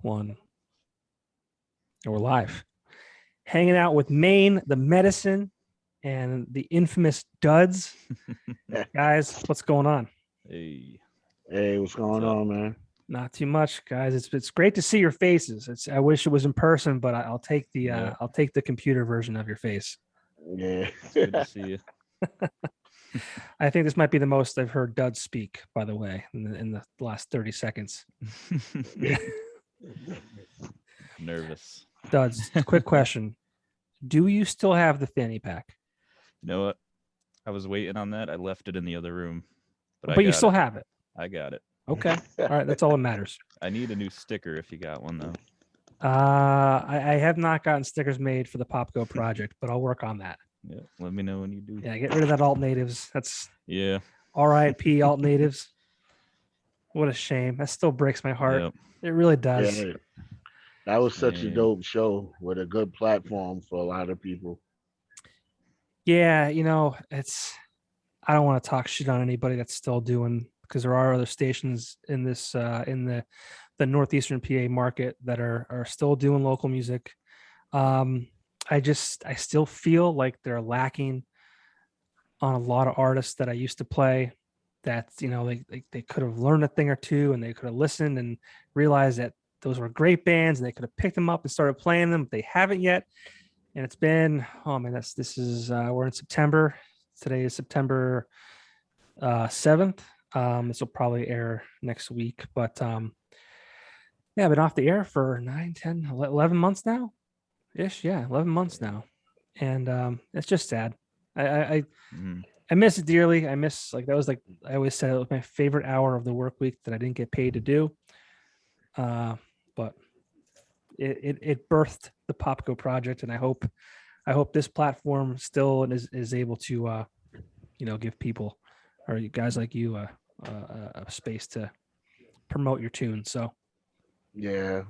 One. And we're live. Hanging out with Maine, the medicine, and the infamous DUDS. Guys, what's going on? Hey, Hey, what's going on, man? Not too much, guys. It's great to see your faces. I wish it was in person, but I'll take the Yeah. I'll take the computer version of your face. Yeah. it's good to see you. I think this might be the most I've heard DUDS speak, by the way, in the last 30 seconds. Nervous. DUDS, quick question. Do you still have the fanny pack? You know what? I was waiting on that. I left it in the other room, but I But you got still it. have it. I got it. Okay. All right. That's all that matters. I need a new sticker if you got one though. I have not gotten stickers made for the Popko project, but I'll work on that. Yeah, let me know when you do. Yeah, get rid of that alt natives. That's Yeah. RIP alt natives. What a shame. That still breaks my heart. Yep. It really does. Yeah. That was such a Man. dope show with a good platform for a lot of people. Yeah, I don't want to talk shit on anybody that's still doing, because there are other stations in this in the Northeastern PA market that are still doing local music. I still feel like they're lacking on a lot of artists that I used to play, that they could have learned a thing or two, and they could have listened and realized that those were great bands, and they could have picked them up and started playing them, but they haven't yet. And it's been, oh man, we're in September. Today is September 7th. This will probably air next week, but yeah, I've been off the air for 9, 10, 11 months now ish. Yeah, 11 months now. And it's just sad. I Mhm. I miss it dearly. I miss, like, that was, like I always said, it was my favorite hour of the work week that I didn't get paid to do. But it birthed the Popko Project, and I hope this platform still is able to give people, or you guys like you, a space to promote your tunes. So, Yeah.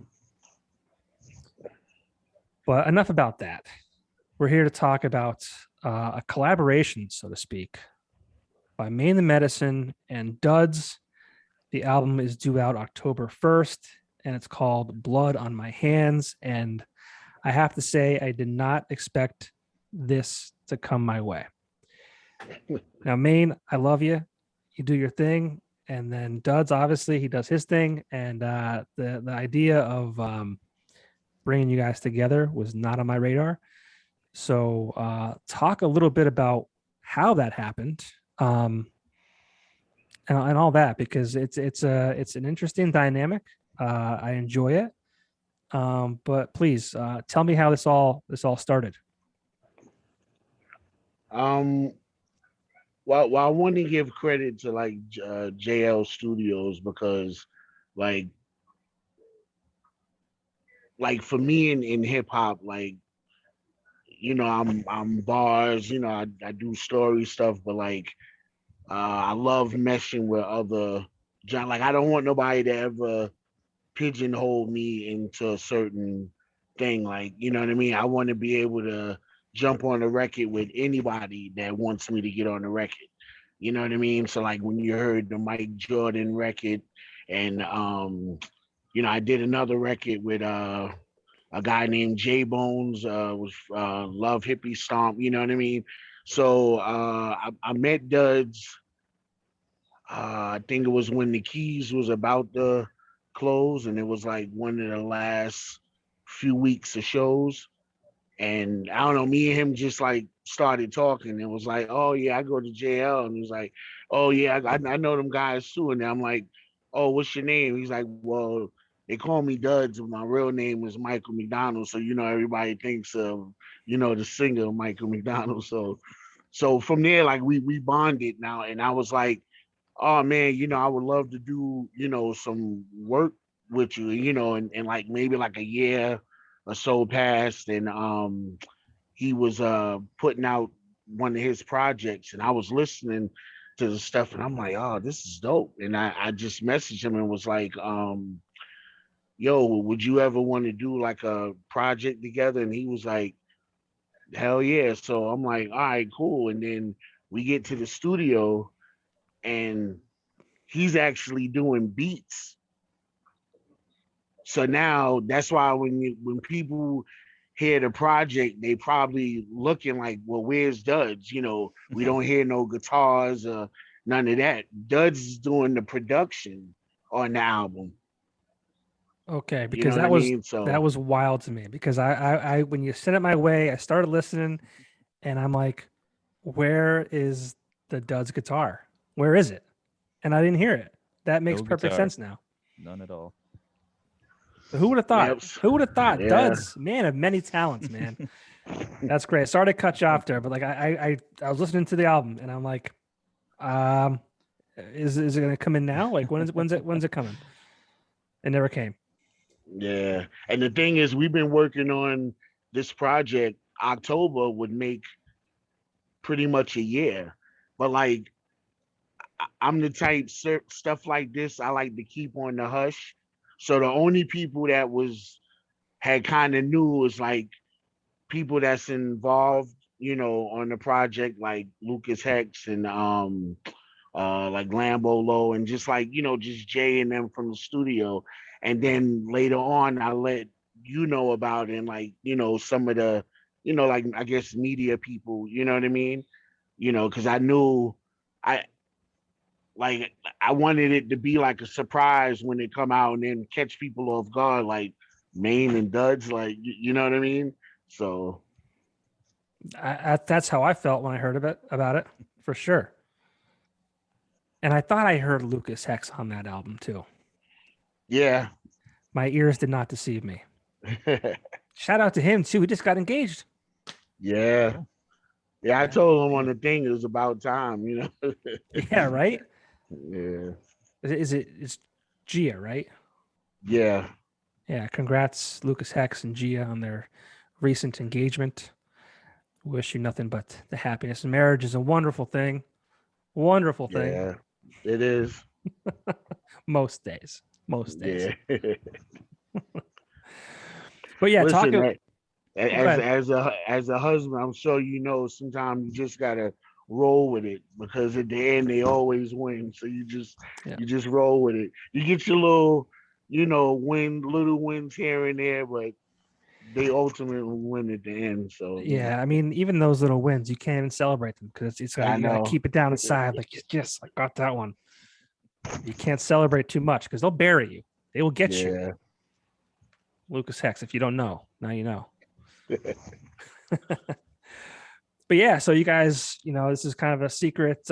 but enough about that. We're here to talk about a collaboration, so to speak, by Maine the Medicine and DUDS. The album is due out October 1st, and it's called Blood on My Hands. And I have to say, I did not expect this to come my way. Now, Maine, I love you. You do your thing. And then DUDS, obviously, he does his thing. And the idea of bringing you guys together was not on my radar. So talk a little bit about how that happened, and all that, because it's an interesting dynamic. I enjoy it. But please tell me how this all started. Um. Well, I want to give credit to like JL Studios because, like, for me in hip hop, like, I'm bars. I do story stuff, but like, I love meshing with other. Like, I don't want nobody to ever pigeonhole me into a certain thing. Like, you know what I mean? I want to be able to jump on a record with anybody that wants me to get on the record. You know what I mean? So like when you heard the Mike Jordan record, and I did another record with a guy named J Bones, was Love Hippie Stomp, you know what I mean? So I met Duds, I think it was when the Keys was about to close, and it was like one of the last few weeks of shows. And I don't know, me and him just like started talking. It was like, oh yeah, I go to JL, and he was like, oh yeah, I know them guys too. And I'm like, oh, what's your name? He's like, well, they call me Duds, but my real name is Michael McDonald. So everybody thinks of the singer Michael McDonald. So from there, like we bonded now, and I was like, oh man, I would love to do, some work with you, and like maybe like a year or so passed, and he was putting out one of his projects, and I was listening to the stuff, and I'm like, oh, this is dope. And I just messaged him and was like, yo, would you ever want to do like a project together? And he was like, hell yeah. So I'm like, all right, cool. And then we get to the studio, and he's actually doing beats. So now that's why when people hear the project, they probably looking like, well, where's Duds? You know, we don't hear no guitars or none of that. Duds is doing the production on the album. Okay, You know because what I mean? that So was wild to me because I when you sent it my way, I started listening and I'm like, where is the Duds guitar? Where is it? And I didn't hear it. That makes No perfect guitar, sense now. none at all. But who would have thought? yep. Who would have thought? Yeah. Duds, man of many talents, man. That's great. Sorry to cut you off there, but like I was listening to the album and I'm like, um, is it gonna come in now? Like when's it coming? It never came. Yeah. And the thing is, we've been working on this project. October would make pretty much a year. But like I'm the type stuff like this, I like to keep on the hush. So the only people that was had kind of knew was like people that's involved, you know, on the project, like Lucas Hex and like Lambo Low and just like, you know, just Jay and them from the studio. And then later on I let you know about it and like, you know, some of the, you know, like I guess media people, you know what I mean? You know, because I knew I like I wanted it to be like a surprise when it come out and then catch people off guard, like Maine and Duds, like you know what I mean? So That's how I felt when I heard about it for sure. And I thought I heard Lucas Hex on that album too. yeah. My ears did not deceive me. Shout out to him too. He just got engaged. Yeah. Oh, Yeah, I Yeah, told him on the thing it was about time, you know. yeah, right. Yeah. It's Gia, right? Yeah. Yeah, congrats, Lucas Hex and Gia, on their recent engagement. Wish you nothing but the happiness. Marriage is a wonderful thing. Wonderful thing. Yeah. It is. Most days. Most days. Yeah. But yeah, Listen, talking. Oh, go ahead. as a husband, I'm sure you know sometimes you just gotta roll with it because at the end they always win. So Yeah. you just roll with it. You get your little, you know, little wins here and there, but they ultimately win at the end. So Yeah, I mean, even those little wins, you can't even celebrate them because it's I you gotta know. keep it down inside. Like, yes, I got that one. You can't celebrate too much because they'll bury you. They will get you. Yeah. Lucas Hex, if you don't know, now you know. But yeah, so you guys, you know, this is kind of a secret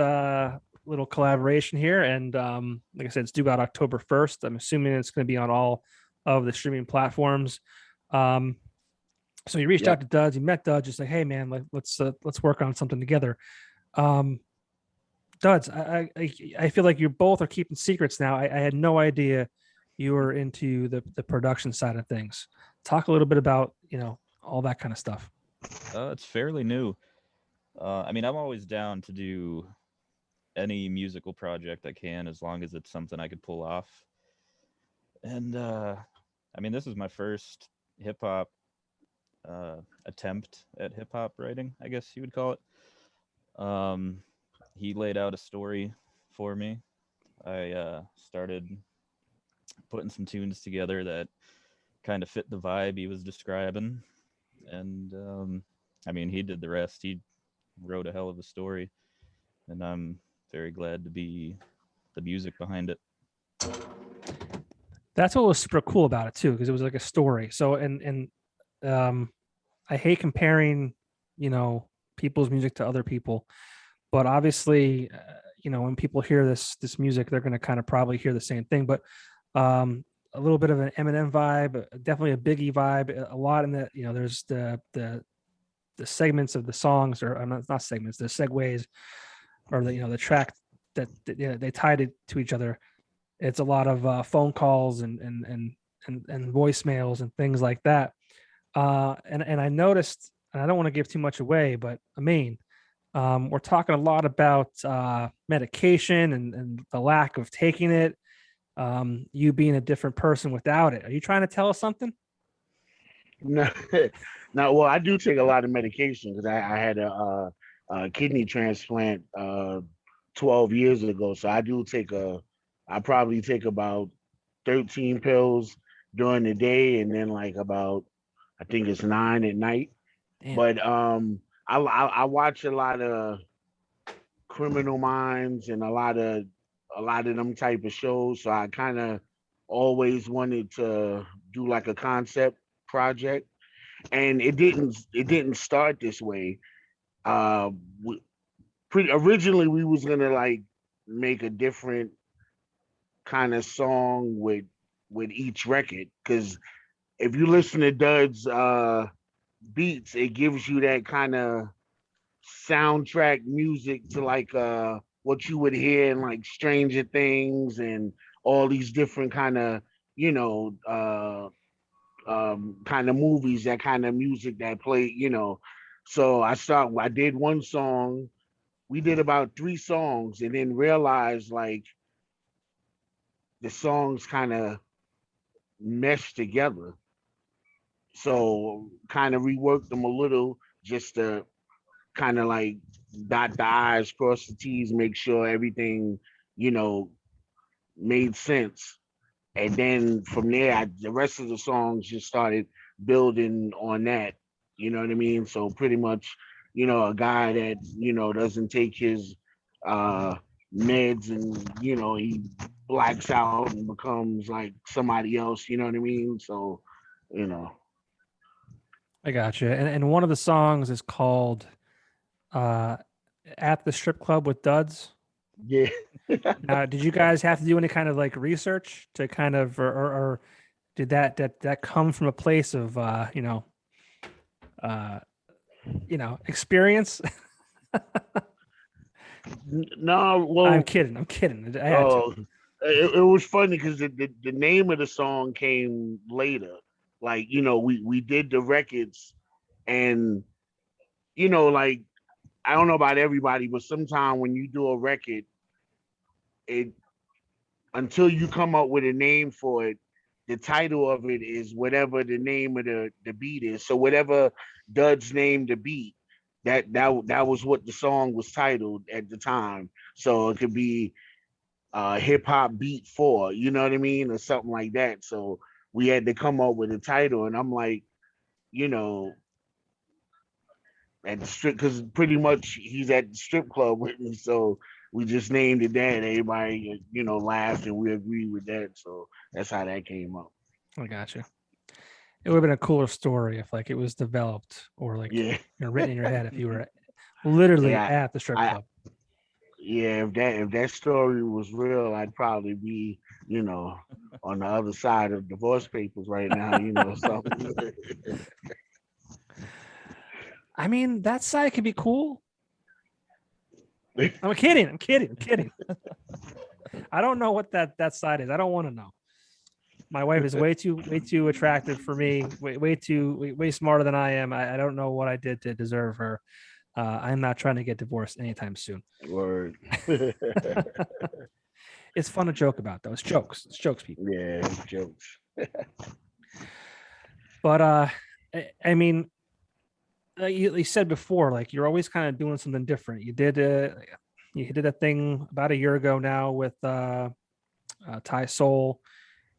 little collaboration here. And like I said, it's due out October 1st. I'm assuming it's going to be on all of the streaming platforms. So you reached out Yep. to Duds, you met Duds, just like, hey man, let's work on something together. Um, Duds, I feel like you both are keeping secrets now. I had no idea you were into the production side of things. Talk a little bit about, you know, all that kind of stuff. it's fairly new. I mean, I'm always down to do any musical project I can as long as it's something I could pull off. And I mean, this is my first hip hop attempt at hip hop writing, I guess you would call it. Um, he laid out a story for me. I started putting some tunes together that kind of fit the vibe he was describing, and I mean, he did the rest. He wrote a hell of a story, and I'm very glad to be the music behind it. That's what was super cool about it too, because it was like a story. So um, I hate comparing, you know, people's music to other people, but obviously, you know, when people hear this music, they're going to kind of probably hear the same thing. But a little bit of an Eminem vibe, definitely a Biggie vibe, a lot in that. You know, there's the segments of the songs, or not segments, the segues, or the, you know, the track that you know, they tied it to each other. It's a lot of phone calls and voicemails and things like that. And I noticed, and I don't want to give too much away, but I mean, we're talking a lot about medication and the lack of taking it. You being a different person without it. Are you trying to tell us something? No, now, well, I do take a lot of medication because I had a kidney transplant 12 years ago. So I probably take about 13 pills during the day, and then like about I think it's 9 at night. Damn. But I watch a lot of Criminal Minds and a lot of them type of shows. So I kind of always wanted to do like a concept project, and it didn't start this way. Uh, we, pretty originally we was gonna like make a different kind of song with each record, because if you listen to Dud's beats, it gives you that kind of soundtrack music to like what you would hear in like Stranger Things and all these different kind of you know kind of movies, that kind of music that play. So I did one song. We did about three songs and then realized like the songs kind of meshed together. So kind of reworked them a little just to kind of like dot the I's, cross the T's, make sure everything, you know, made sense. And then from there, the rest of the songs just started building on that. You know what I mean? So pretty much, a guy that doesn't take his uh, meds, and he blacks out and becomes like somebody else. You know what I mean? So, you know, I gotcha. And one of the songs is called uh At the Strip Club with Duds. yeah. Now, did you guys have to do any kind of like research to kind of, or did that come from a place of uh experience? No, well, I'm kidding. I had to. oh, it was funny because the name of the song came later. Like, we did the records, and like, I don't know about everybody, but sometimes when you do a record, it until you come up with a name for it, the title of it is whatever the name of the beat is. So whatever Dud's named the beat, that was what the song was titled at the time. So it could be hip hop beat 4, you know what I mean, or something like that. So we had to come up with a title, and I'm like, you know, at the strip, because pretty much he's at the strip club with me. So we just named it that. Everybody, laughed, and we agreed with that. So that's how that came up. I gotcha. It would have been a cooler story if like it was developed or like Yeah, written in your head if you were literally yeah, at the strip I club. yeah. If that story was real, I'd probably be, on the other side of divorce papers right now. So I mean, that side could be cool. I'm kidding. I don't know what that side is. I don't want to know. My wife is way too attractive for me. Way smarter than I am. I don't know what I did to deserve her. I'm not trying to get divorced anytime soon. word. It's fun to joke about though. It's jokes, people. Yeah, jokes. But I mean, you said before, like you're always kind of doing something different. You did a thing about a year ago now with Ty Soul.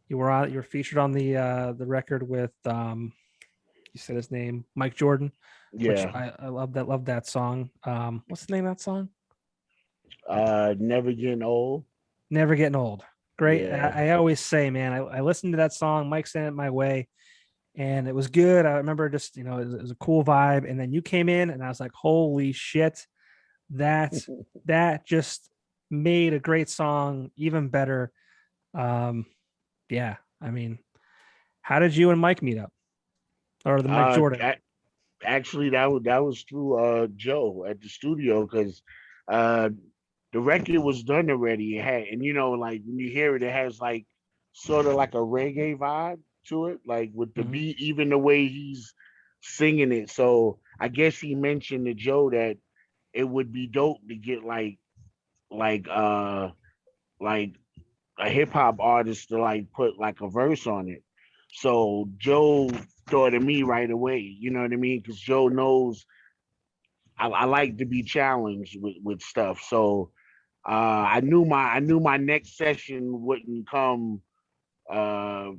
You were featured on the record with you said his name, Mike Jordan, which Yeah. I love that song. What's the name of that song? Never getting old. Never Getting Old. Great. Yeah. I always say, man, I listened to that song. Mike sent it my way, and it was good. I remember just it was a cool vibe. And then you came in, and I was like, holy shit, that just made a great song even better. Yeah, I mean, how did you and Mike meet up, or the Mike Jordan? Actually, that was through Joe at the studio, because uh the record was done already. It had, and like when you hear it, it has like sort of like a reggae vibe to it, like with the Mhm. beat, even the way he's singing it. So I guess he mentioned to Joe that it would be dope to get like like a hip hop artist to like put like a verse on it. So Joe thought of me right away. You know what I mean? Because Joe knows I like to be challenged with stuff. So I knew my next session wouldn't come uh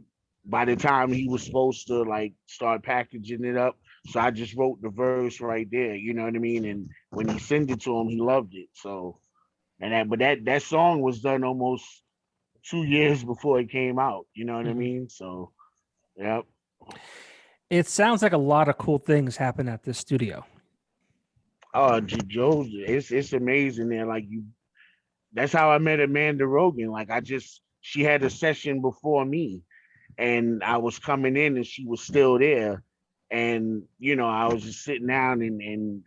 by the time he was supposed to like start packaging it up, so I just wrote the verse right there. You know what I mean? And when he sent it to him, he loved it. So that song was done almost 2 years before it came out. You know what I Mhm. mean? So yep. It sounds like a lot of cool things happen at this studio. Joe, it's amazing there. Like you, that's how I met Amanda Rogan. Like she had a session before me, and I was coming in, and she was still there, and I was just sitting down, and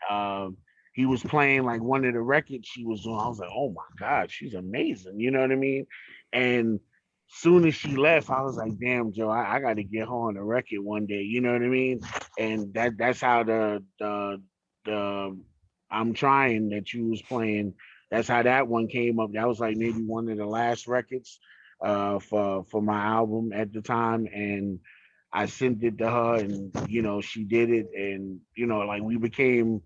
he was playing like one of the records she was doing. I was like, oh my god, she's amazing. You know what I mean? And soon as she left, I was like, damn, Joe, I got to get her on the record one day. You know what I mean? And that's how the I'm trying that you was playing. That's how that one came up. That was like maybe one of the last records for my album at the time, and I sent it to her, and she did it, and like we became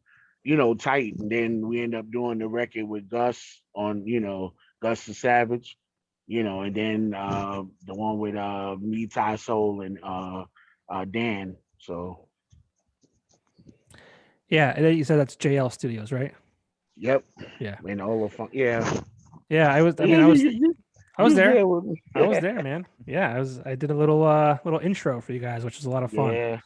tight, and then we ended up doing the record with Gus on Gus the Savage, and then the one with me, Ty Soul, and Dan. So Yeah, and then you said that's JL Studios, right? yep, Yeah, and all the fun, yeah. yeah. I was. I mean, Yeah, I was you there. there with me. I was there, man. Yeah, I was. I did a little intro for you guys, which was a lot of fun. Yeah,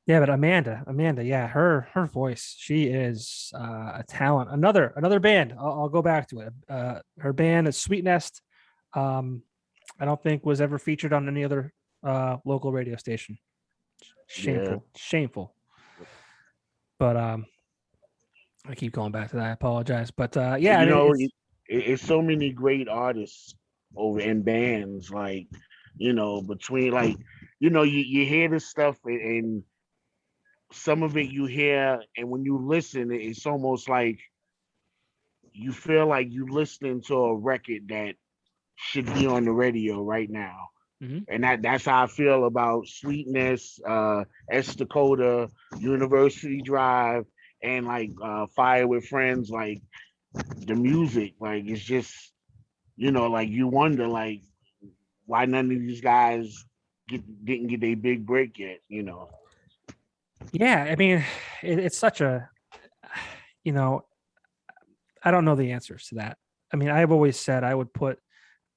Yeah, but Amanda, yeah, her voice, she is a talent. Another band. I'll go back to it. Her band is Sweet Nest. Um, I don't think was ever featured on any other local radio station. yeah. Shameful. But I keep going back to that. I apologize. But yeah, I You mean, know, it's it's so many great artists over in bands, like between like you hear this stuff, and some of it you hear, and when you listen, it's almost like you feel like you listening to a record that should be on the radio right now. mhm. And that's how I feel about Sweetness, S Dakota, University Drive, and like Fire with Friends. Like the music, like it's just like you wonder like why none of these guys didn't get a big break yet. Yeah, I mean, it's such a, you know, I don't know the answers to that. I mean, I've always said I would put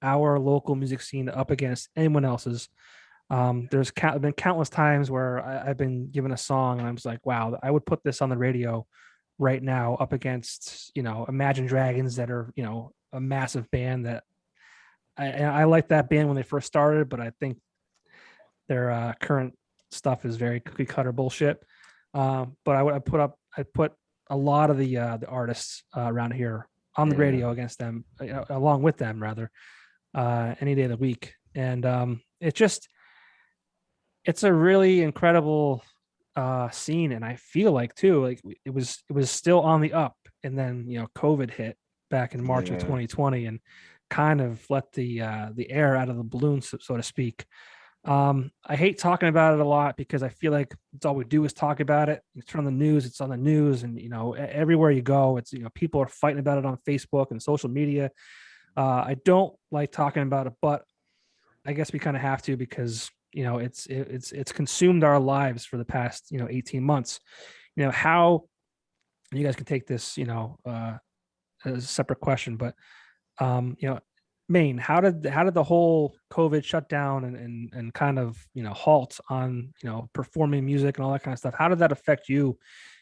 our local music scene up against anyone else's. There's been countless times where I've been given a song and I was like, wow, I would put this on the radio right now up against, Imagine Dragons that are, a massive band that I like that band when they first started, but I think their current stuff is very cookie cutter bullshit. But I put a lot of the artists around here on the Yeah. radio against them, along with them rather, any day of the week. And it's a really incredible scene, and I feel like too, like it was still on the up, and then COVID hit back in March of Yeah. 2020 and kind of let the air out of the balloon, so to speak. I hate talking about it a lot because I feel like it's all we do is talk about it. You turn on the news, it's on the news, and everywhere you go, it's people are fighting about it on Facebook and social media. I don't like talking about it, but I guess we kind of have to because it's consumed our lives for the past 18 months. How you guys can take this as a separate question, but Maine, how did the whole COVID shutdown and kind of halt on performing music and all that kind of stuff? How did that affect you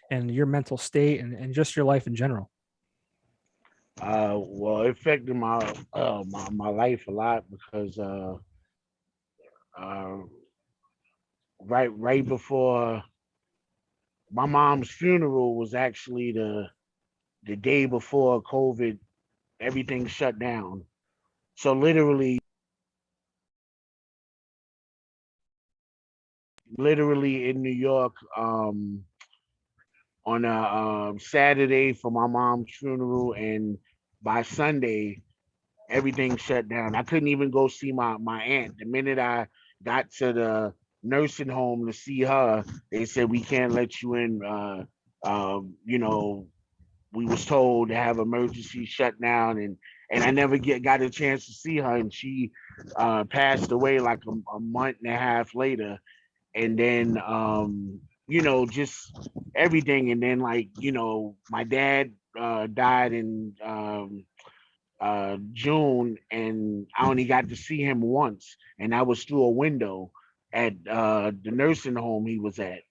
and your mental state and just your life in general? Well, it affected my life a lot because uh right before my mom's funeral was actually the day before COVID, everything shut down. So literally in New York, on a Saturday for my mom's funeral, and by Sunday everything shut down. I couldn't even go see my aunt. The minute I got to the nursing home to see her, they said we can't let you in. You know, we was told to have emergency shut down, and I never got a chance to see her. And she passed away like a month and a half later, and then just everything, and then like my dad died in June, and I only got to see him once, and that was through a window at the nursing home he was at.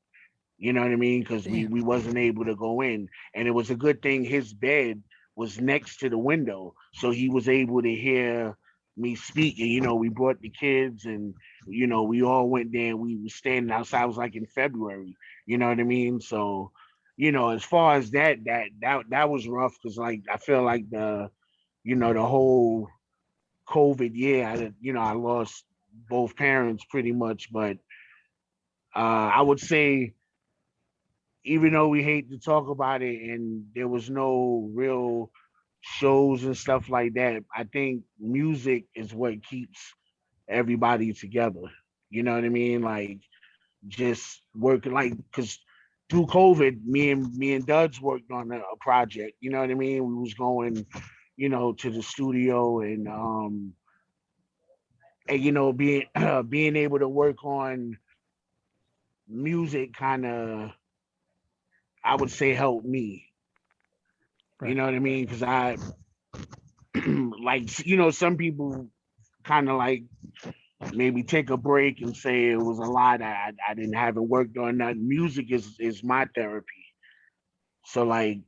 You know what I mean? Because we Damn. we wasn't able to go in, and it was a good thing his bed was next to the window, so he was able to hear me speaking. We brought the kids, and we all went there. And we were standing outside. It was like in February. You know what I mean? So, as far as that was rough because like I feel like the whole COVID year, I lost both parents pretty much, but I would say even though we hate to talk about it and there was no real shows and stuff like that, I think music is what keeps everybody together. You know what I mean? Like just working like because through COVID, me and Duds worked on a project. You know what I mean? We was going, to the studio and being being able to work on music kind of I would say helped me. You Right. know what I mean? Because I like some people kind of like maybe take a break and say it was a lot. I didn't haven't worked on that. Music is my therapy. So like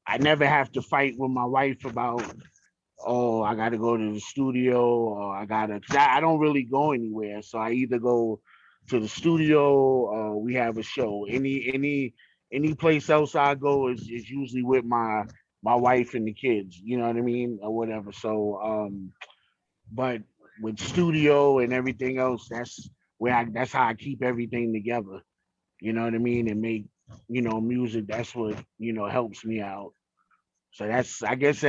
I never have to fight with my wife about oh I got to go to the studio or I gotta. 'Cause I don't really go anywhere. So I either go to the studio or we have a show. Any place else I go is usually with my wife and the kids. You know what I mean or whatever. So but with studio and everything else, that's how I keep everything together. You know what I mean? And make music. That's what helps me out. So that's I guess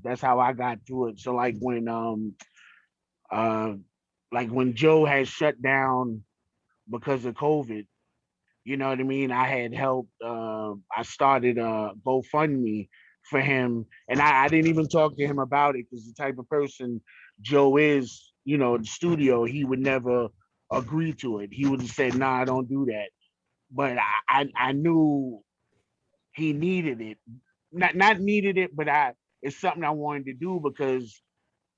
that's how I got through it. So uh like when Joe had shut down because of COVID, you know what I mean? I had helped I started a GoFundMe for him and I didn't even talk to him about it because the type of person Joe is, the studio, he would never agree to it. He would have said, nah, don't do that. But I knew he needed it. Not needed it, but I it's something I wanted to do because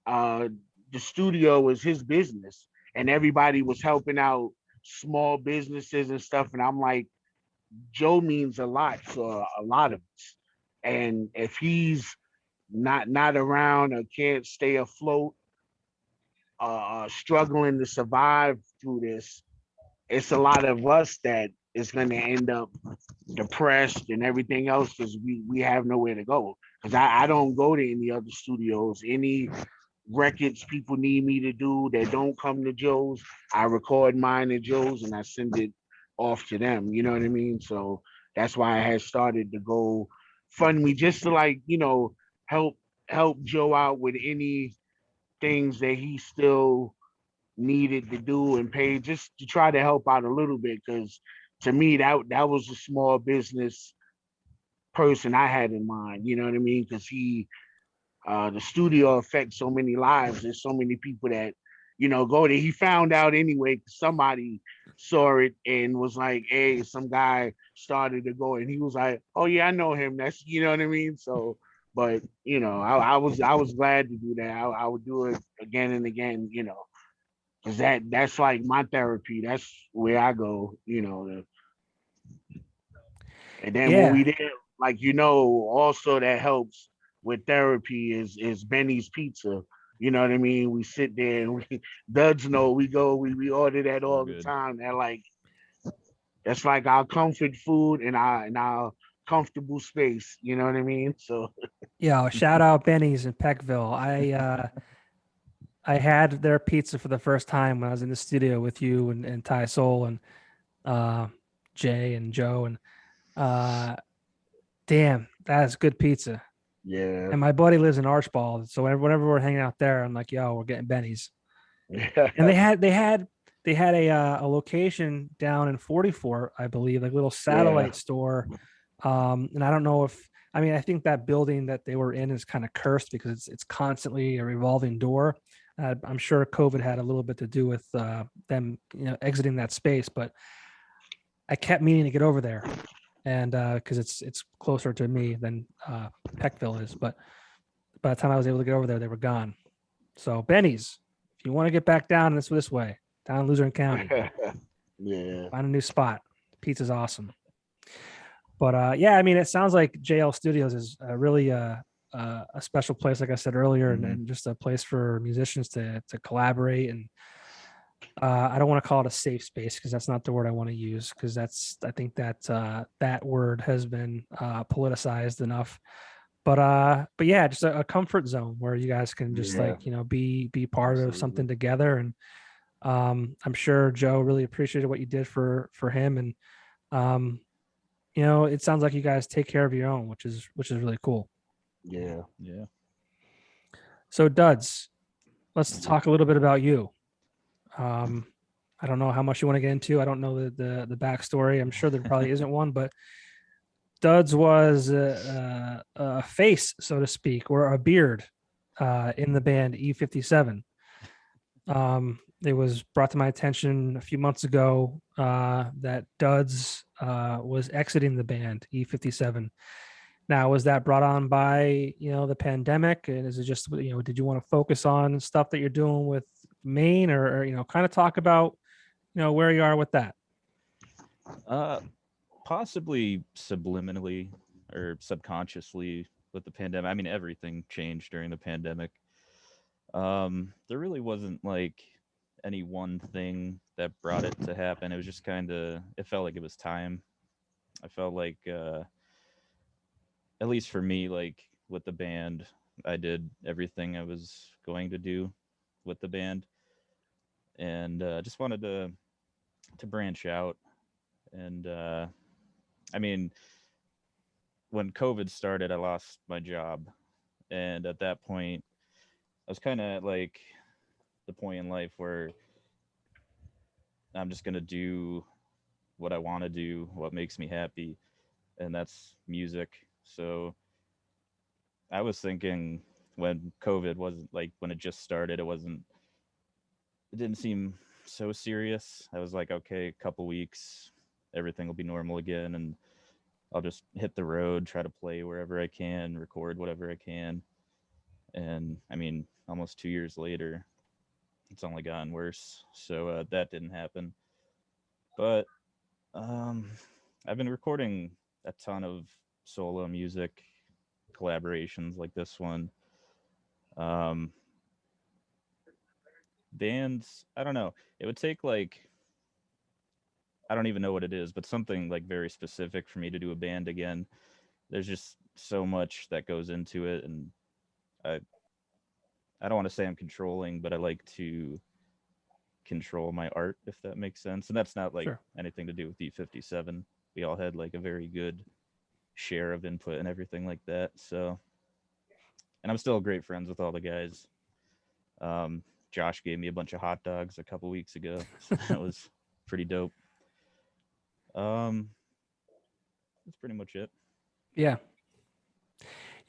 uh the studio was his business and everybody was helping out small businesses and stuff. And I'm like, Joe means a lot for a lot of us. And if he's not around or can't stay afloat, struggling to survive through this, it's a lot of us that is going to end up depressed and everything else because we have nowhere to go. Because I don't go to any other studios, any records people need me to do that don't come to Joe's. I record mine at Joe's and I send it off to them. You know what I mean? So that's why I had started to go fund me just to like help help Joe out with any things that he still needed to do and pay just to try to help out a little bit because to me that was a small business person I had in mind, you know what I mean? Because the studio affects so many lives. There's so many people that go there. He found out anyway. 'Cause somebody saw it and was like, "Hey, some guy started to go," and he was like, "Oh yeah, I know him." That's what I mean. So, but I was glad to do that. I would do it again and again. Because that's like my therapy. That's where I go. And then when Yeah. we there, like also that helps with therapy is Benny's Pizza. You know what I mean? We sit there and we Duds know we go, we order that So all the good. time. That's like our comfort food and our comfortable space. You know what I mean? So Yeah. Shout out Benny's in Peckville. I had their pizza for the first time when I was in the studio with you and Ty Soul and uh, Jay and Joe and uh, damn, that is good pizza. yeah. And my buddy lives in Archbald, so whenever we're hanging out there, I'm like, "Yo, we're getting Benny's." And they had a location down in 44, I believe, like a little Yeah. satellite store. And I don't know if I mean I think that building that they were in is kind of cursed because it's constantly a revolving door. I'm sure COVID had a little bit to do with them, exiting that space. But I kept meaning to get over there, and because it's closer to me than Peckville is. But by the time I was able to get over there, they were gone. So Benny's, if you want to get back down this way, down in Luzerne County, Yeah. find a new spot. Pizza's awesome. But yeah, I mean, it sounds like JL Studios is really a special place, like I said earlier, and just a place for musicians to collaborate. And I don't want to call it a safe space because that's not the word I want to use, because I think that that word has been politicized enough. But yeah, just a comfort zone where you guys can just be part of something together. And I'm sure Joe really appreciated what you did for him. And it sounds like you guys take care of your own, which is really cool. Yeah. So DUDS, let's talk a little bit about you. I don't know how much you want to get into. I don't know the backstory. I'm sure there probably isn't one, but DUDS was a face, so to speak, or a beard in the band E57. It was brought to my attention a few months ago that DUDS was exiting the band E57. Now, was that brought on by the pandemic, and is it just did you want to focus on stuff that you're doing with Maine, or kind of talk about where you are with that? Possibly subliminally or subconsciously with the pandemic. I mean, everything changed during the pandemic. There really wasn't like any one thing that brought it to happen. It was just it felt like it was time. I felt like, at least for me, like with the band, I did everything I was going to do with the band, and just wanted to branch out. And I mean, when COVID started, I lost my job, and at that point, I was kind of at like the point in life where I'm just gonna do what I want to do, what makes me happy, and that's music. So I was thinking when COVID wasn't like when it just started, it didn't seem so serious. I was like, okay, a couple weeks, everything will be normal again, and I'll just hit the road, try to play wherever I can, record whatever I can. And I mean, almost 2 years later, it's only gotten worse. So that didn't happen. But I've been recording a ton of solo music collaborations like this one. Bands, I don't know. It would take like, I don't even know what it is, but something like very specific for me to do a band again. There's just so much that goes into it, and I don't want to say I'm controlling, but I like to control my art, if that makes sense. And that's not like anything to do with E57. We all had like a very good share of input and everything like that. So, and I'm still great friends with all the guys. Josh gave me a bunch of hot dogs a couple weeks ago. So that was pretty dope. That's pretty much it. Yeah.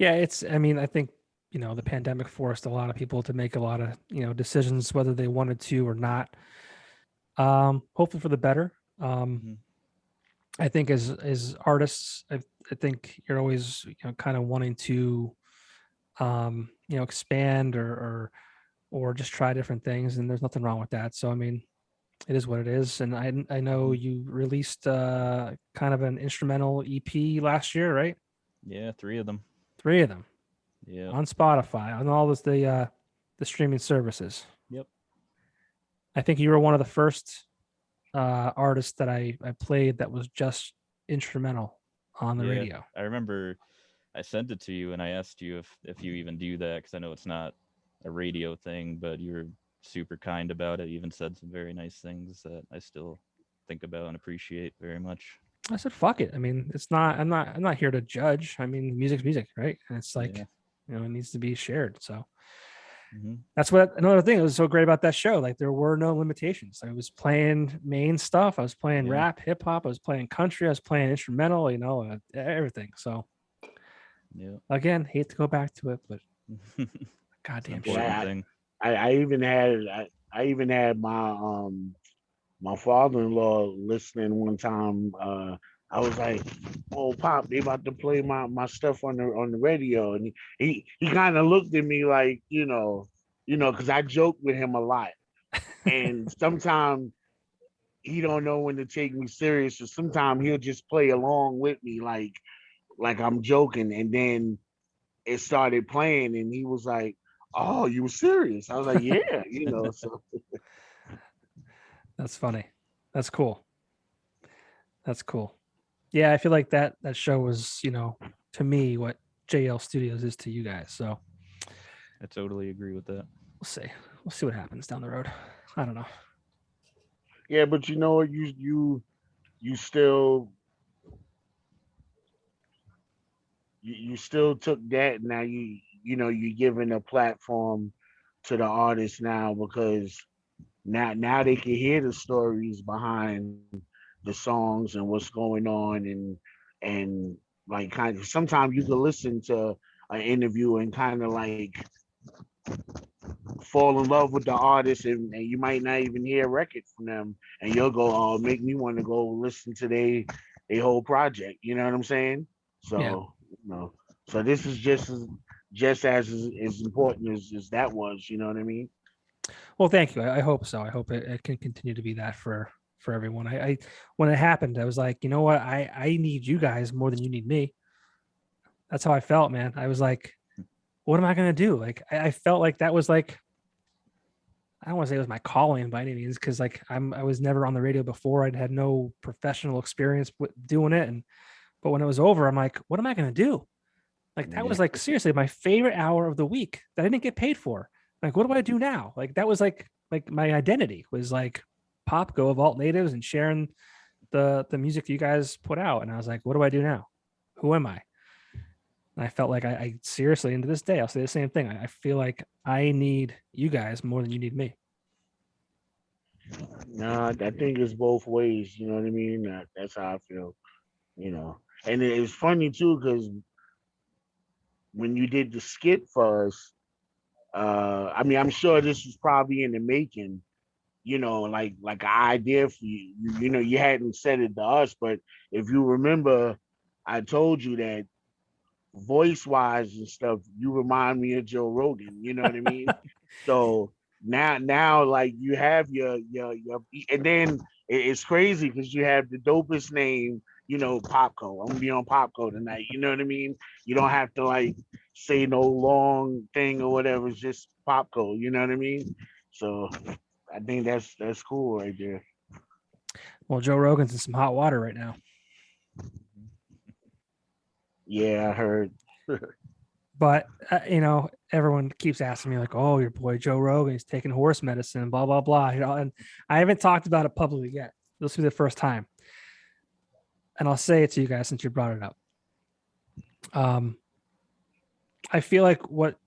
I mean, I think, the pandemic forced a lot of people to make a lot of, decisions, whether they wanted to or not. Hopefully for the better. I think as artists, I think you're always, kind of wanting to, expand or just try different things. And there's nothing wrong with that. So, I mean, it is what it is. And I know you released kind of an instrumental EP last year, right? Yeah, 3 of them. 3 of them. Yeah. On Spotify, on all the streaming services. Yep. I think you were one of the first artists that I played that was just instrumental on the radio. I remember I sent it to you and I asked you if you even do that, because I know it's not a radio thing, but you were super kind about it. You even said some very nice things that I still think about and appreciate very much. I said, fuck it. I mean, I'm not here to judge. I mean, music's music, right? And it's like, it needs to be shared. So that's another thing that was so great about that show. Like, there were no limitations. I was playing Maine stuff. I was playing rap, hip hop. I was playing country. I was playing instrumental, everything. So again, hate to go back to it, but goddamn shit. I I even had my father-in-law listening one time. I was like, "Oh, Pop, they about to play my stuff on the radio," and he kind of looked at me like, because I joke with him a lot, and sometimes he don't know when to take me serious, or sometimes he'll just play along with me like I'm joking, and then it started playing, and he was like, "Oh, you were serious?" I was like, "Yeah," So That's funny. That's cool. That's cool. Yeah, I feel like that show was, to me what JL Studios is to you guys. So I totally agree with that. we'll see. We'll see what happens down the road. I don't know. yeah, but you know what, you still you still took that. Now you're giving a platform to the artists now, because now they can hear the stories behind the songs and what's going on, and like kind of sometimes you can listen to an interview and kind of like fall in love with the artist, and you might not even hear a record from them, and you'll go, "Oh, make me want to go listen to they whole project." You know what I'm saying? Yeah. So so this is just as important as that was. You know what I mean? Well, thank you. I hope so. I hope it can continue to be that for everyone. I when it happened, I was like, you know what? I need you guys more than you need me. That's how I felt, man. I was like, what am I gonna do? Like I felt like that was like, I don't want to say it was my calling by any means, because like I was never on the radio before. I'd had no professional experience with doing it. But when it was over, I'm like, what am I gonna do? Like that Yeah. was like seriously my favorite hour of the week that I didn't get paid for. Like, what do I do now? Like that was like my identity was like Popko of Alt Natives and sharing the music you guys put out. And I was like, what do I do now? Who am I? And I felt like I seriously, and to this day, I'll say the same thing. I feel like I need you guys more than you need me. Nah, I think it's both ways. You know what I mean? That's how I feel. And it's funny too, because when you did the skit for us, I mean, I'm sure this was probably in the making. Like an idea for you. You hadn't said it to us, but if you remember, I told you that voice wise and stuff, you remind me of Joe Rogan. You know what I mean? So now, like you have your, and then it's crazy because you have the dopest name. Popco. I'm gonna be on Popco tonight. You know what I mean? You don't have to like say no long thing or whatever. It's just Popco. You know what I mean? So I think that's cool right there. Well, Joe Rogan's in some hot water right now. Yeah, I heard. But everyone keeps asking me like, "Oh, your boy Joe Rogan is taking horse medicine, blah blah blah." And I haven't talked about it publicly yet. This will be the first time, and I'll say it to you guys since you brought it up. I feel like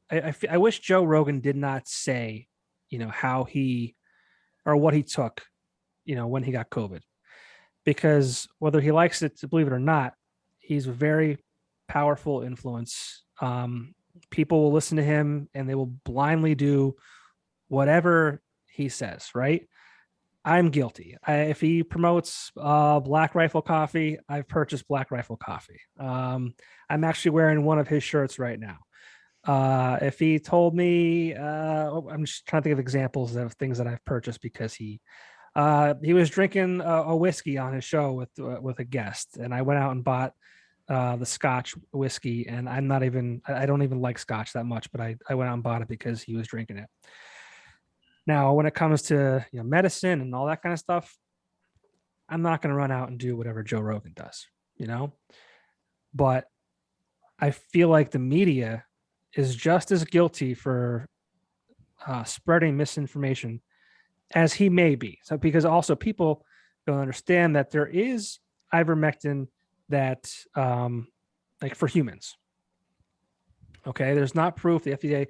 I wish Joe Rogan did not say, how he or what he took, when he got COVID, because whether he likes it to believe it or not, he's a very powerful influence. People will listen to him and they will blindly do whatever he says, right? I'm guilty. If he promotes Black Rifle Coffee, I've purchased Black Rifle Coffee. I'm actually wearing one of his shirts right now. If he told me, I'm just trying to think of examples of things that I've purchased because he was drinking a whiskey on his show with a guest, and I went out and bought the Scotch whiskey, and I don't even like Scotch that much, but I went out and bought it because he was drinking it. Now, when it comes to medicine and all that kind of stuff, I'm not going to run out and do whatever Joe Rogan does, but I feel like the media is just as guilty for spreading misinformation as he may be. So, because also people don't understand that there is ivermectin that, like for humans. Okay, there's not proof. The FDA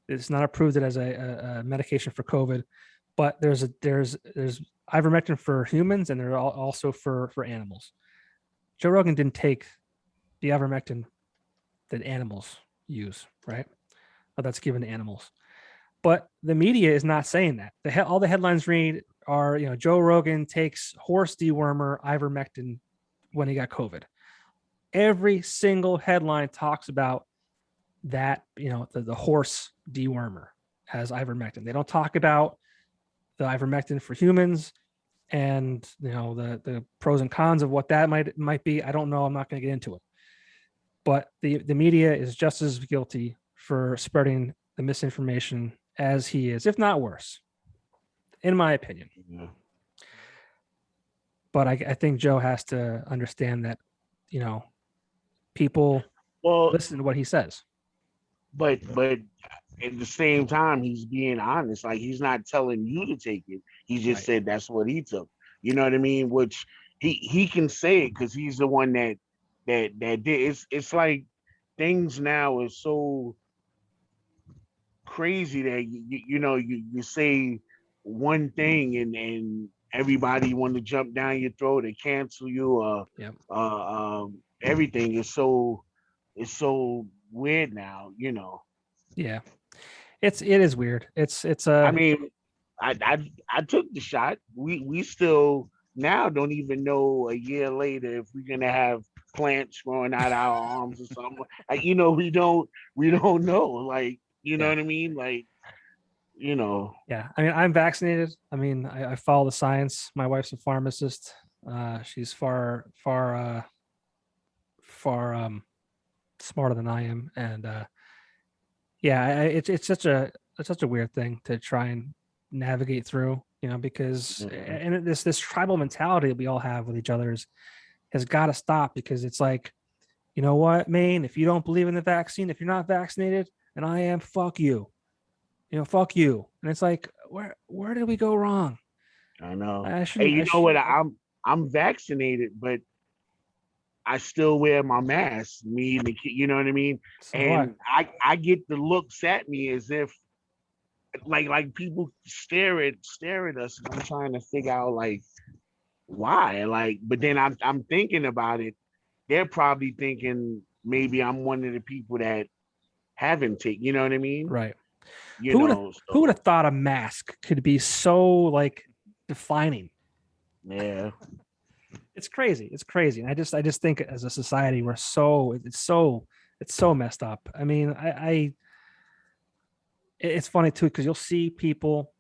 it's not approved it as a medication for COVID, but there's ivermectin for humans, and there are also for animals. Joe Rogan didn't take the ivermectin that animals use, right? That's given to animals. But the media is not saying that. All the headlines read are, Joe Rogan takes horse dewormer ivermectin when he got COVID. Every single headline talks about that, the horse dewormer as ivermectin. They don't talk about the ivermectin for humans and the pros and cons of what that might be. I don't know. I'm not going to get into it. But the media is just as guilty for spreading the misinformation as he is, if not worse, in my opinion. Yeah. But I think Joe has to understand that, people listen to what he says. But at the same time, he's being honest. Like, he's not telling you to take it. He just said that's what he took. You know what I mean? Which he can say it because he's the one that did. It's like things now is so crazy that you say one thing and everybody want to jump down your throat and cancel you. Everything is so weird now. Yeah, it is weird. It's I mean, I took the shot. We still now don't even know a year later if we're gonna have plants growing out our arms or something. We don't know. Like, you know what I mean? Like, Yeah, I mean, I'm vaccinated. I mean, I follow the science. My wife's a pharmacist. She's far smarter than I am, and it's such a weird thing to try and navigate through, because and this tribal mentality that we all have with each other has got to stop, because it's like, you know what, Maine, if you don't believe in the vaccine, if you're not vaccinated, and I am, fuck you. Fuck you. And it's like, where did we go wrong? I know. Hey, what? I'm vaccinated, but I still wear my mask. Me and the kid, you know what I mean? So and I get the looks at me as if like people stare at us. And I'm trying to figure out like why. Like, but then I'm thinking about it. They're probably thinking maybe I'm one of the people that haven't taken. You know what I mean? Right. Who would have thought a mask could be so like defining? Yeah. It's crazy. And I just think as a society we're it's so messed up. I mean, it's funny too, because you'll see people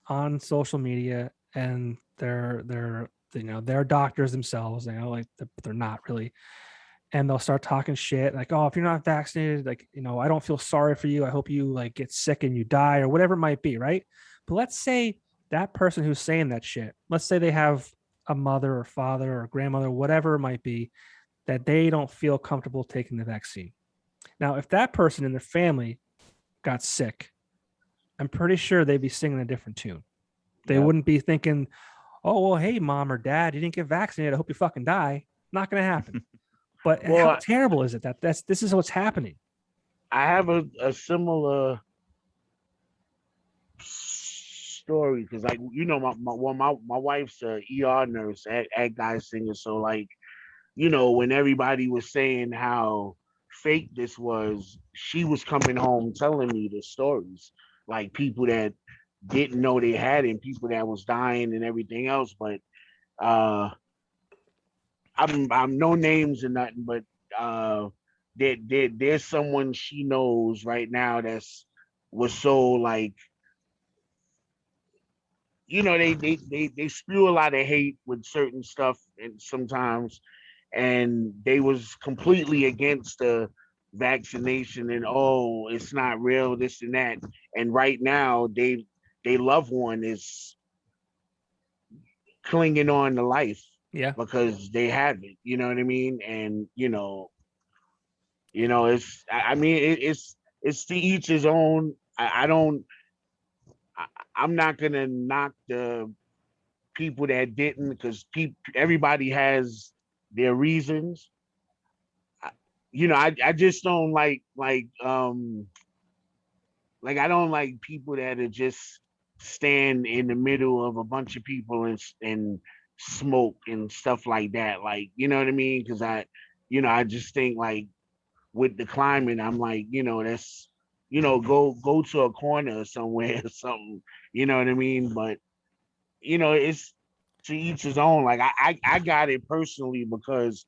on social media and they're doctors themselves, like they're not really, and they'll start talking shit like, oh, if you're not vaccinated, like, I don't feel sorry for you, I hope you like get sick and you die, or whatever it might be, right? But let's say that person who's saying that shit, let's say they have a mother or father or grandmother, whatever it might be, that they don't feel comfortable taking the vaccine. Now, if that person in their family got sick, I'm pretty sure they'd be singing a different tune. They wouldn't be thinking, oh, well, hey, mom or dad, you didn't get vaccinated, I hope you fucking die. Not going to happen. But how terrible is it that this is what's happening? I have a similar story because, like, my wife's a ER nurse at Geisinger, so like, when everybody was saying how fake this was, she was coming home telling me the stories, like people that didn't know they had it, and people that was dying and everything else. But I'm no names or nothing, but there's someone she knows right now was so like, they spew a lot of hate with certain stuff and sometimes, and they was completely against the vaccination and, oh, it's not real, this and that. And right now they loved one is clinging on to life because they have it, you know what I mean? And it's to each his own. I'm not gonna knock the people that didn't, because everybody has their reasons. I just don't like I don't like people that are just stand in the middle of a bunch of people and smoke and stuff like that. Like, you know what I mean? Because I just think like with the climate, I'm like, go to a corner somewhere or something. You know what I mean? But it's to each his own. Like I got it personally because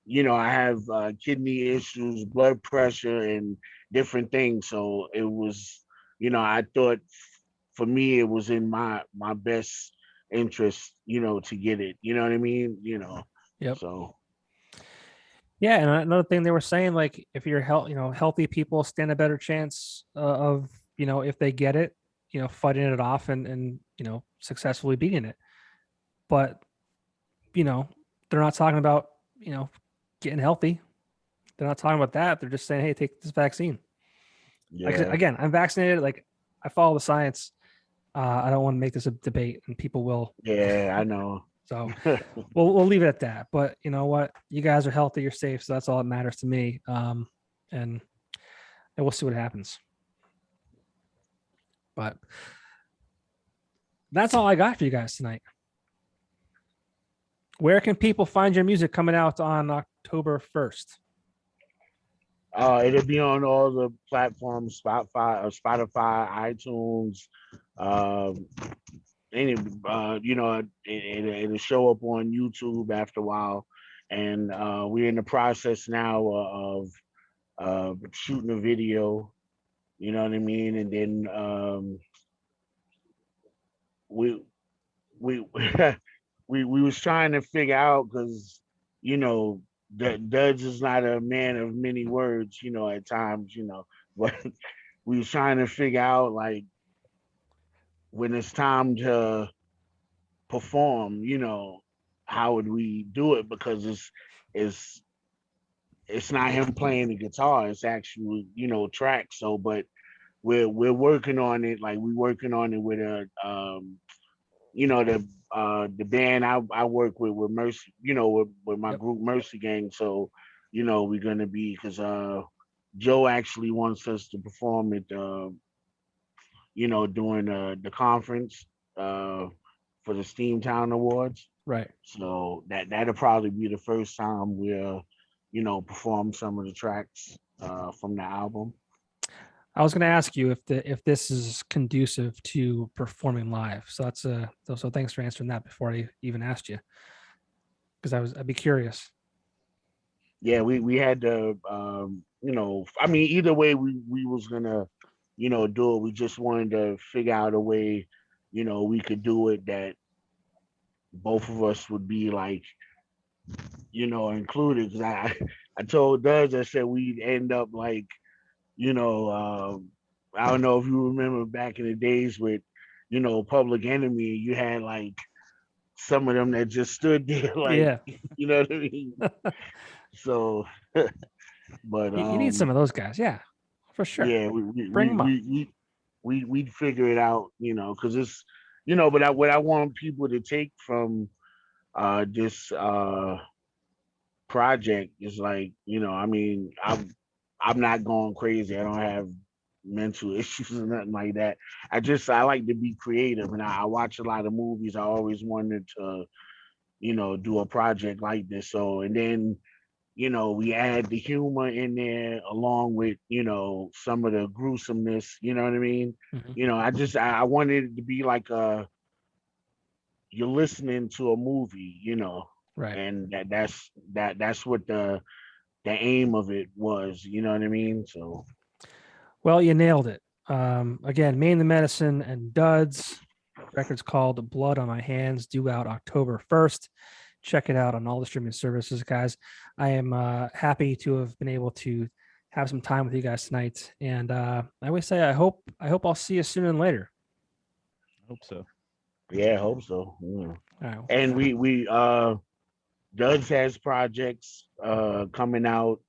I have kidney issues, blood pressure, and different things. So it was, I thought for me it was in my best interest, to get it. You know what I mean? Yep. So Yeah, and another thing they were saying, like if you're healthy people stand a better chance of if they get it, fighting it off and successfully beating it. But they're not talking about getting healthy. They're not talking about that. They're just saying, hey, take this vaccine. Like, yeah, again, I'm vaccinated. Like I follow the science. I don't want to make this a debate, and people will. yeah, I know. So we'll leave it at that. But you know what? You guys are healthy. You're safe. So that's all that matters to me. And we'll see what happens. But that's all I got for you guys tonight. Where can people find your music coming out on October 1st? It'll be on all the platforms: Spotify, iTunes, um, it'll show up on YouTube after a while, and we're in the process now of shooting a video. You know what I mean? And then we we we was trying to figure out because that DUDS is not a man of many words, at times, but we was trying to figure out like when it's time to perform, how would we do it? Because it's it's not him playing the guitar, it's actual, tracks. So but we're working on it, like we working on it with a the band I work with Mercy, with my Yep. group Mercy Gang. So, we're gonna be because Joe actually wants us to perform at during the conference for the Steamtown Awards. Right. So that'll probably be the first time we'll, perform some of the tracks from the album. I was going to ask you if this is conducive to performing live. So that's so thanks for answering that before I even asked you, because I'd be curious. Yeah, we had to I mean either way we was gonna, do it. We just wanted to figure out a way, we could do it that both of us would be like, included. Because I told Duz, I said we'd end up like, you know, I don't know if you remember back in the days with, Public Enemy, you had like some of them that just stood there like, Yeah. you know what I mean? So, but You need some of those guys. Yeah, for sure. yeah, Bring them up. we'd figure it out, because it's, but what I want people to take from this project is like, I mean, I'm not going crazy. I don't have mental issues or nothing like that. I like to be creative, and I watch a lot of movies. I always wanted to, do a project like this. So, and then, we add the humor in there along with, some of the gruesomeness, you know what I mean? Mhm. I wanted it to be like you're listening to a movie, Right. and that's what the aim of it was, you know what I mean? So Well, you nailed it. Again, Maine the Medicine and DUDS. Record's called Blood on My Hands, due out October 1st. Check it out on all the streaming services, guys. I am happy to have been able to have some time with you guys tonight. And I always say I hope I'll see you sooner than later. I hope so. yeah, I hope so. Yeah. All right. And we Doug's has projects coming out.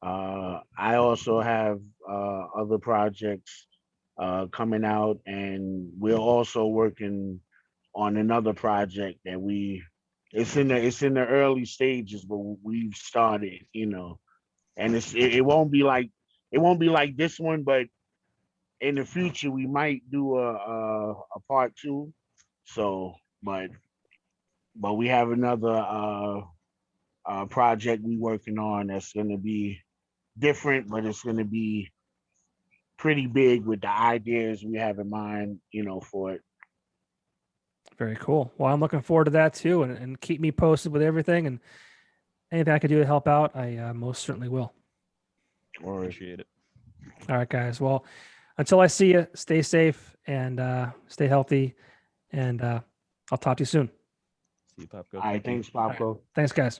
I also have other projects coming out, and we're also working on another project that it's in the early stages, but we've started, and it won't be like this one, but in the future we might do a part two. So, but we have another project we working on that's going to be different, but it's going to be pretty big with the ideas we have in mind, for it. Very cool. Well, I'm looking forward to that too, and keep me posted with everything, and anything I can do to help out, I most certainly will. Or Appreciate it. All right, guys. Well, until I see you, stay safe and stay healthy, and I'll talk to you soon. See you, Popko. all right, Thank you. thanks, Popko. Thanks, guys.